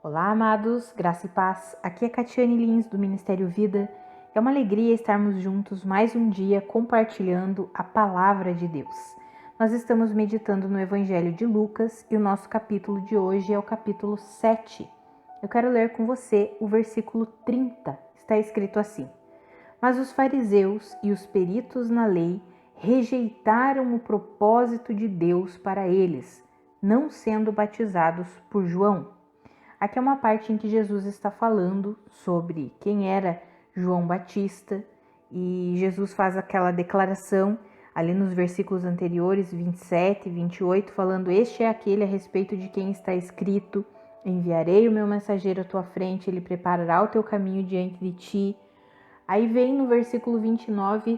Olá, amados, graça e paz. Aqui é Catiane Lins, do Ministério Vida. É uma alegria estarmos juntos mais um dia compartilhando a palavra de Deus. Nós estamos meditando no Evangelho de Lucas e o nosso capítulo de hoje é o capítulo 7. Eu quero ler com você o versículo 30. Está escrito assim: Mas os fariseus e os peritos na lei rejeitaram o propósito de Deus para eles, não sendo batizados por João. Aqui é uma parte em que Jesus está falando sobre quem era João Batista e Jesus faz aquela declaração ali nos versículos anteriores, 27 e 28, falando: Este é aquele a respeito de quem está escrito: Enviarei o meu mensageiro à tua frente, ele preparará o teu caminho diante de ti. Aí vem no versículo 29,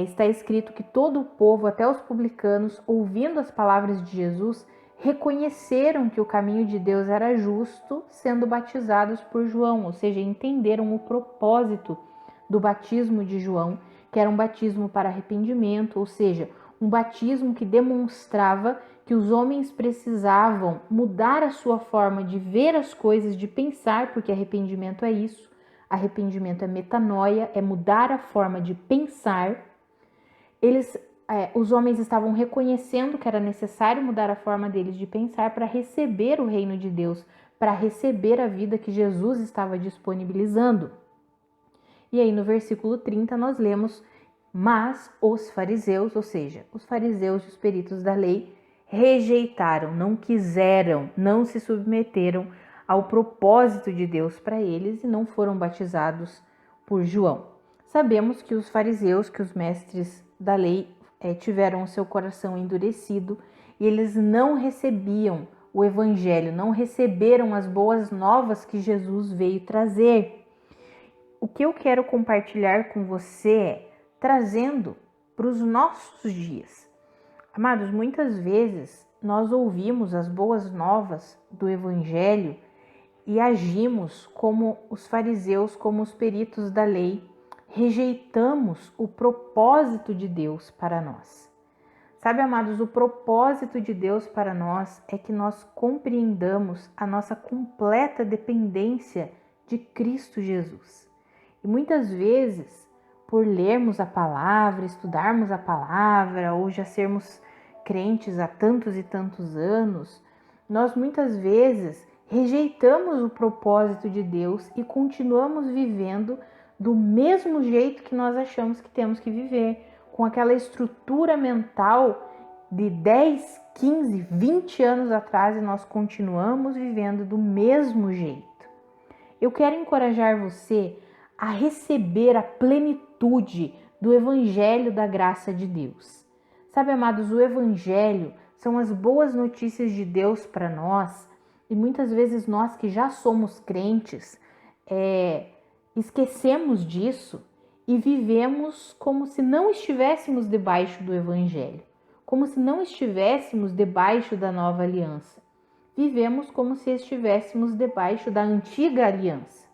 está escrito que todo o povo, até os publicanos, ouvindo as palavras de Jesus, reconheceram que o caminho de Deus era justo, sendo batizados por João, ou seja, entenderam o propósito do batismo de João, que era um batismo para arrependimento, ou seja, um batismo que demonstrava que os homens precisavam mudar a sua forma de ver as coisas, de pensar, porque arrependimento é isso. Arrependimento é metanoia, é mudar a forma de pensar. Os homens estavam reconhecendo que era necessário mudar a forma deles de pensar para receber o reino de Deus, para receber a vida que Jesus estava disponibilizando. E aí no versículo 30 nós lemos: Mas os fariseus, ou seja, os fariseus e os peritos da lei, rejeitaram, não quiseram, não se submeteram ao propósito de Deus para eles e não foram batizados por João. Sabemos que os fariseus, que os mestres da lei, tiveram o seu coração endurecido e eles não recebiam o evangelho, não receberam as boas novas que Jesus veio trazer. O que eu quero compartilhar com você é trazendo para os nossos dias. Amados, muitas vezes nós ouvimos as boas novas do evangelho e agimos como os fariseus, como os peritos da lei, rejeitamos o propósito de Deus para nós. Sabe, amados, o propósito de Deus para nós é que nós compreendamos a nossa completa dependência de Cristo Jesus. E muitas vezes, por lermos a palavra, estudarmos a palavra, ou já sermos crentes há tantos e tantos anos, nós muitas vezes rejeitamos o propósito de Deus e continuamos vivendo do mesmo jeito que nós achamos que temos que viver, com aquela estrutura mental de 10, 15, 20 anos atrás, e nós continuamos vivendo do mesmo jeito. Eu quero encorajar você a receber a plenitude do Evangelho da graça de Deus. Sabe, amados, o Evangelho são as boas notícias de Deus para nós, e muitas vezes nós que já somos crentes, esquecemos disso e vivemos como se não estivéssemos debaixo do Evangelho, como se não estivéssemos debaixo da nova aliança. Vivemos como se estivéssemos debaixo da antiga aliança.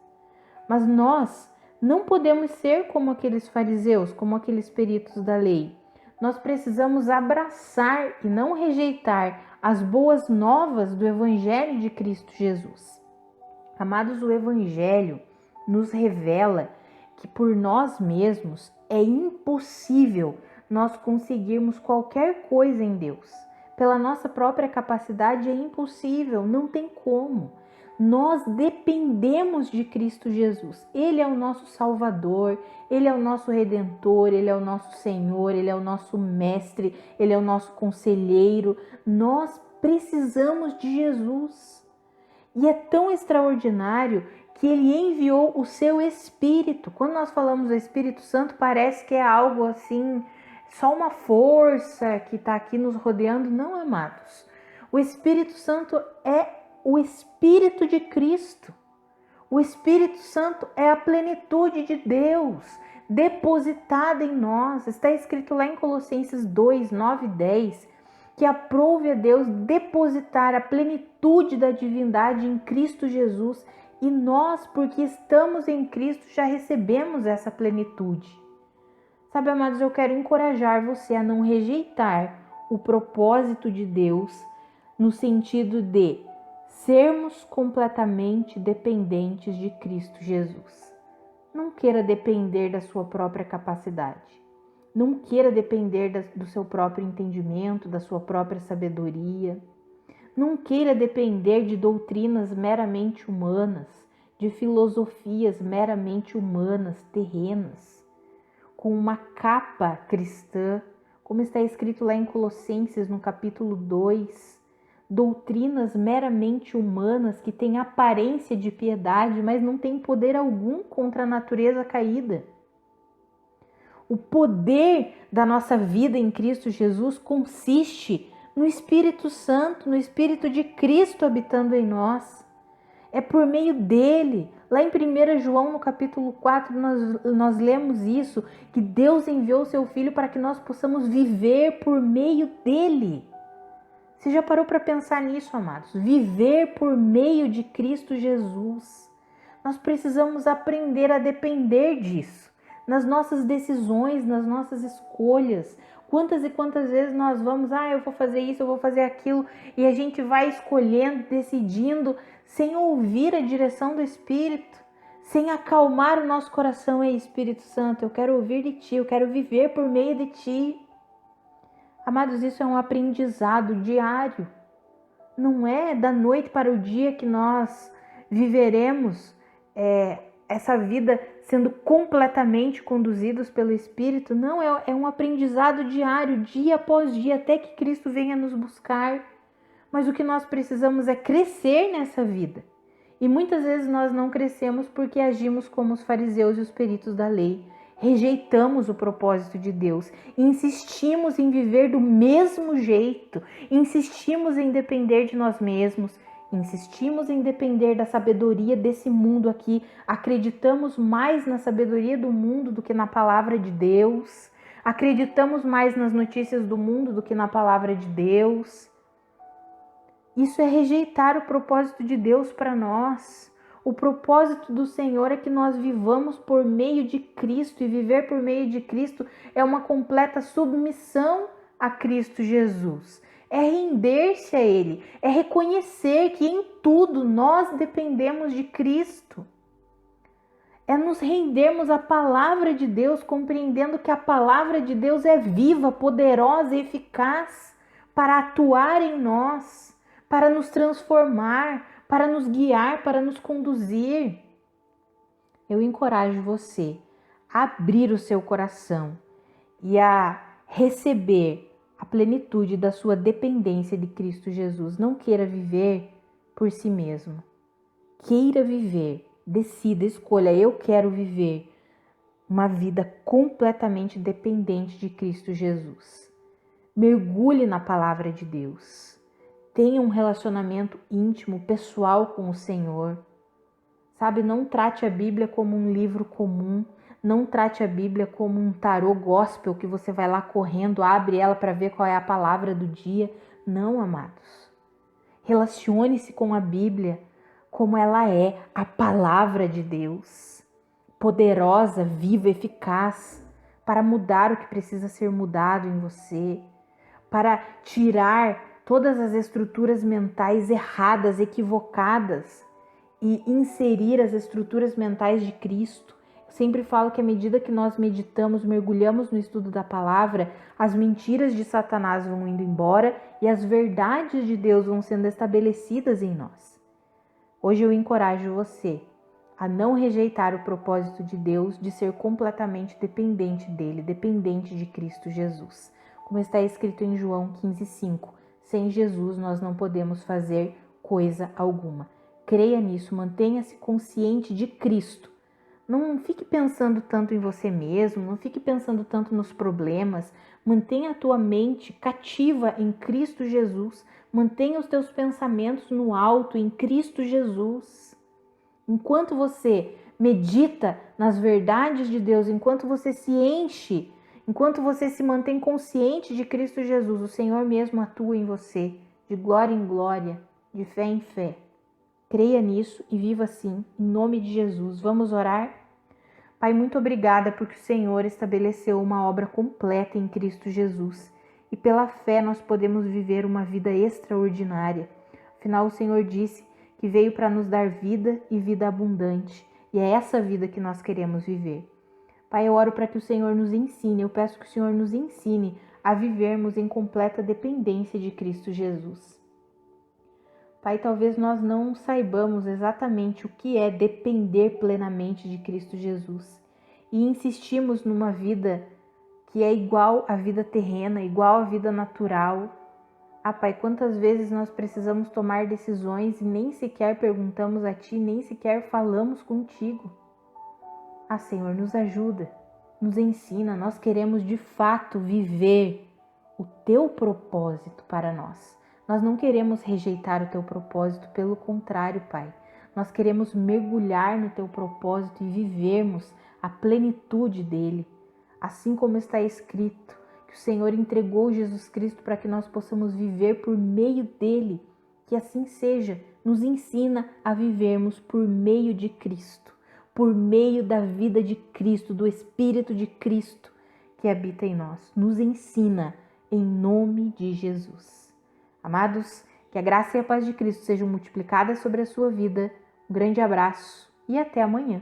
Mas nós não podemos ser como aqueles fariseus, como aqueles peritos da lei. Nós precisamos abraçar e não rejeitar as boas novas do Evangelho de Cristo Jesus. Amados, o Evangelho nos revela que por nós mesmos é impossível nós conseguirmos qualquer coisa em Deus. Pela nossa própria capacidade é impossível, não tem como. Nós dependemos de Cristo Jesus. Ele é o nosso Salvador, Ele é o nosso Redentor, Ele é o nosso Senhor, Ele é o nosso Mestre, Ele é o nosso Conselheiro. Nós precisamos de Jesus. E é tão extraordinário que Ele enviou o seu Espírito. Quando nós falamos do Espírito Santo, parece que é algo assim, só uma força que está aqui nos rodeando. Não, amados. O Espírito Santo é o Espírito de Cristo. O Espírito Santo é a plenitude de Deus depositada em nós. Está escrito lá em Colossenses 2, 9 e 10, que aprove a Deus depositar a plenitude da divindade em Cristo Jesus, e nós, porque estamos em Cristo, já recebemos essa plenitude. Sabe, amados, eu quero encorajar você a não rejeitar o propósito de Deus no sentido de sermos completamente dependentes de Cristo Jesus. Não queira depender da sua própria capacidade. Não queira depender do seu próprio entendimento, da sua própria sabedoria. Não queira depender de doutrinas meramente humanas, de filosofias meramente humanas, terrenas, com uma capa cristã, como está escrito lá em Colossenses, no capítulo 2, doutrinas meramente humanas que têm aparência de piedade, mas não têm poder algum contra a natureza caída. O poder da nossa vida em Cristo Jesus consiste no Espírito Santo, no Espírito de Cristo habitando em nós. É por meio dele. Lá em 1 João, no capítulo 4, nós lemos isso, que Deus enviou o seu Filho para que nós possamos viver por meio dele. Você já parou para pensar nisso, amados? Viver por meio de Cristo Jesus. Nós precisamos aprender a depender disso. Nas nossas decisões, nas nossas escolhas. Quantas e quantas vezes nós vamos, eu vou fazer isso, eu vou fazer aquilo, e a gente vai escolhendo, decidindo, sem ouvir a direção do Espírito, sem acalmar o nosso coração. Ei, Espírito Santo, eu quero ouvir de Ti, eu quero viver por meio de Ti. Amados, isso é um aprendizado diário. Não é da noite para o dia que nós viveremos essa vida sendo completamente conduzidos pelo Espírito. Não, é um aprendizado diário, dia após dia, até que Cristo venha nos buscar. Mas o que nós precisamos é crescer nessa vida. E muitas vezes nós não crescemos porque agimos como os fariseus e os peritos da lei. Rejeitamos o propósito de Deus, insistimos em viver do mesmo jeito, insistimos em depender de nós mesmos, insistimos em depender da sabedoria desse mundo aqui, acreditamos mais na sabedoria do mundo do que na palavra de Deus, acreditamos mais nas notícias do mundo do que na palavra de Deus. Isso é rejeitar o propósito de Deus para nós. O propósito do Senhor é que nós vivamos por meio de Cristo, e viver por meio de Cristo é uma completa submissão a Cristo Jesus. É render-se a Ele, é reconhecer que em tudo nós dependemos de Cristo. É nos rendermos à palavra de Deus, compreendendo que a palavra de Deus é viva, poderosa e eficaz para atuar em nós, para nos transformar, para nos guiar, para nos conduzir. Eu encorajo você a abrir o seu coração e a receber a plenitude da sua dependência de Cristo Jesus. Não queira viver por si mesmo. Queira viver, decida, escolha. Eu quero viver uma vida completamente dependente de Cristo Jesus. Mergulhe na palavra de Deus. Tenha um relacionamento íntimo, pessoal com o Senhor. Sabe, não trate a Bíblia como um livro comum. Não trate a Bíblia como um tarô gospel que você vai lá correndo, abre ela para ver qual é a palavra do dia. Não, amados. Relacione-se com a Bíblia como ela é, a palavra de Deus. Poderosa, viva, eficaz, para mudar o que precisa ser mudado em você. Para tirar todas as estruturas mentais erradas, equivocadas, e inserir as estruturas mentais de Cristo. Eu sempre falo que à medida que nós meditamos, mergulhamos no estudo da palavra, as mentiras de Satanás vão indo embora e as verdades de Deus vão sendo estabelecidas em nós. Hoje eu encorajo você a não rejeitar o propósito de Deus de ser completamente dependente dele, dependente de Cristo Jesus. Como está escrito em João 15:5, sem Jesus nós não podemos fazer coisa alguma. Creia nisso, mantenha-se consciente de Cristo. Não fique pensando tanto em você mesmo, não fique pensando tanto nos problemas. Mantenha a tua mente cativa em Cristo Jesus. Mantenha os teus pensamentos no alto, em Cristo Jesus. Enquanto você medita nas verdades de Deus, enquanto você se enche, enquanto você se mantém consciente de Cristo Jesus, o Senhor mesmo atua em você, de glória em glória, de fé em fé. Creia nisso e viva assim, em nome de Jesus. Vamos orar? Pai, muito obrigada porque o Senhor estabeleceu uma obra completa em Cristo Jesus. E pela fé nós podemos viver uma vida extraordinária. Afinal, o Senhor disse que veio para nos dar vida e vida abundante. E é essa vida que nós queremos viver. Pai, eu oro para que o Senhor nos ensine, eu peço que o Senhor nos ensine a vivermos em completa dependência de Cristo Jesus. Pai, talvez nós não saibamos exatamente o que é depender plenamente de Cristo Jesus e insistimos numa vida que é igual à vida terrena, igual à vida natural. Pai, quantas vezes nós precisamos tomar decisões e nem sequer perguntamos a Ti, nem sequer falamos contigo. Senhor, nos ajuda, nos ensina, nós queremos de fato viver o Teu propósito para nós. Nós não queremos rejeitar o Teu propósito, pelo contrário, Pai. Nós queremos mergulhar no Teu propósito e vivermos a plenitude dele, assim como está escrito, que o Senhor entregou Jesus Cristo para que nós possamos viver por meio dele. Que assim seja, nos ensina a vivermos por meio de Cristo, por meio da vida de Cristo, do Espírito de Cristo que habita em nós. Nos ensina em nome de Jesus. Amados, que a graça e a paz de Cristo sejam multiplicadas sobre a sua vida. Um grande abraço e até amanhã.